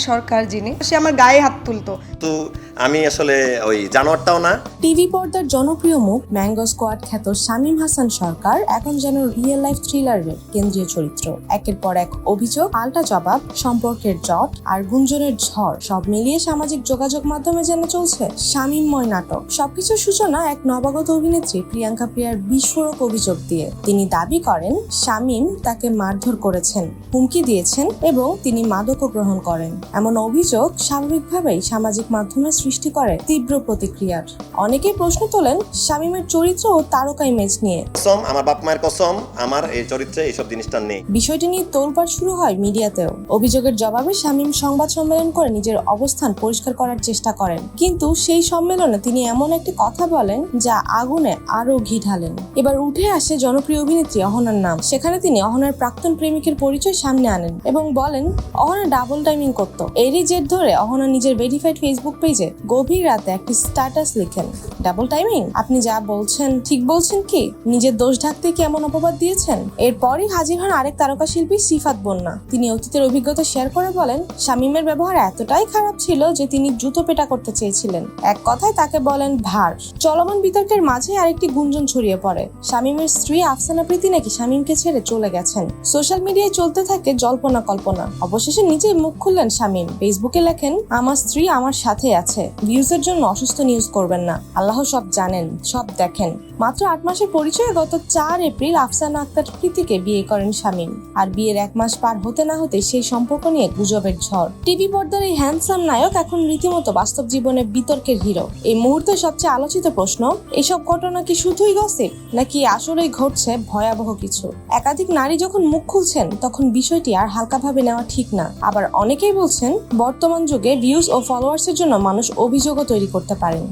সরকার যিনি, সে আমার গায়ে হাত তুলতো। তো আমি আসলে ওই জানোয়ারটাও না। টিভি পর্দার জনপ্রিয় মুখ ম্যাঙ্গো স্কোয়াড খ্যাত শামীম হাসান সরকার এখন যেন রিয়েল লাইফ থ্রিলারের কেন্দ্রীয় চরিত্র। একের পর এক অভিযোগ, পাল্টা জবাব, সম্পর্কের জট আর গুঞ্জনের ঝড় সব মিলিয়ে সামাজিক যোগাযোগ মাধ্যমে যেন চলছে শামীমময় নাটক। সবকিছুর সূচনা এক নবাগত অভিনেত্রী প্রিয়াঙ্কা প্রিয়ার বিস্ফোরক অভিযোগ দিয়ে। তিনি দাবি করেন শামীম তাকে মারধর করেছেন, হুমকি দিয়েছেন এবং তিনি মাদকও গ্রহণ করেন। এমন অভিযোগ স্বাভাবিকভাবেই সামাজিক মাধ্যমে সৃষ্টি করে তীব্র প্রতিক্রিয়ার। অনেকেই প্রশ্ন তোলেন শামীমের চরিত্র ও তারকা ইমেজ নিয়ে। কসম, আমার বাপ মায়ের কসম, আমার এই চরিত্রে এইসব জিনিসটা নেই। বিষয়টি নিয়ে তোলপাড় শুরু হয় মিডিয়াতেও। অভিযোগের জবাবে শামীম সংবাদ সম্মেলন করে নিজের অবস্থান পরিষ্কার করার চেষ্টা করেন, কিন্তু সেই সম্মেলনে তিনি এমন একটি কথা বলেন যা আগুনে আরো ঘি ঢালেন। এবার উঠে আসে জনপ্রিয় অভিনেত্রী অহনার নাম। সেখানে তিনি অহনার প্রাক্তন প্রেমিকের পরিচয় সামনে আনেন এবং বলেন অহনা ডাবল টাইমিং করত। এরই জের ধরে অহনা নিজের ভেরিফাইড ফেসবুক পেজে গভীর রাতে একটি স্ট্যাটাস লিখেন, ডাবল টাইমিং? আপনি যা বলছেন ঠিক বলছেন কি? নিজের দোষ ঢাকতে কি এমন অপবাদ দিয়েছেন? এরপরই হাজির হন আরেক তারকা শিল্পী সিফাত বন্যা। তিনি অতীতের অভিজ্ঞতা শেয়ার করে বলেন শামীমের ব্যবহার এতটাই খারাপ ছিল যে তিনি জুতো পেটা করতে চেয়েছিলেন। এক কথায় তাকে বলেন ভার। চলমান বিতর্কের মাঝে আরেকটি গুঞ্জন ছড়িয়ে পড়ে, শামীমের স্ত্রী আফসানা প্রীতি নাকি শামীমকে ছেড়ে চলে গেছেন। সোশ্যাল মিডিয়ায় চলতে থাকে জল্পনা কল্পনা। অবশেষে নিজেই মুখ খুললেন শামীম। ফেসবুকে লেখেন, আমার স্ত্রী আমার সাথে আছে, ভিউজের জন্য অসুস্থ নিউজ করবেন না, আল্লাহ সব জানেন, সব দেখেন। মাত্র 8 মাসের পরিচয়ে গত 4 এপ্রিল আফসানা আক্তার প্রীতিকে বিয়ে করেন শামীম। আর বিয়ের 1 মাস পার হতে না হতে সেই সম্পর্ক নিয়ে গুজবের ঝড়। টিভি পর্দার এই হ্যান্ডসাম নায়ক এখন রীতিমতো বাস্তব জীবনে বিতর্কের হিরো। এই মুহূর্তে সবচেয়ে আলোচিত প্রশ্ন, এসব ঘটনা কি শুধুই গসিপ নাকি আসলেই ঘটছে ভয়াবহ কিছু? একাধিক নারী যখন মুখ খুলছেন তখন বিষয়টি আর হালকাভাবে নেওয়া ঠিক না। আবার অনেকেই বলছেন বর্তমান যুগে ভিউজ ও ফলোয়ার্সের জন্য মানুষ অভিযোগও তৈরি করতে পারেন।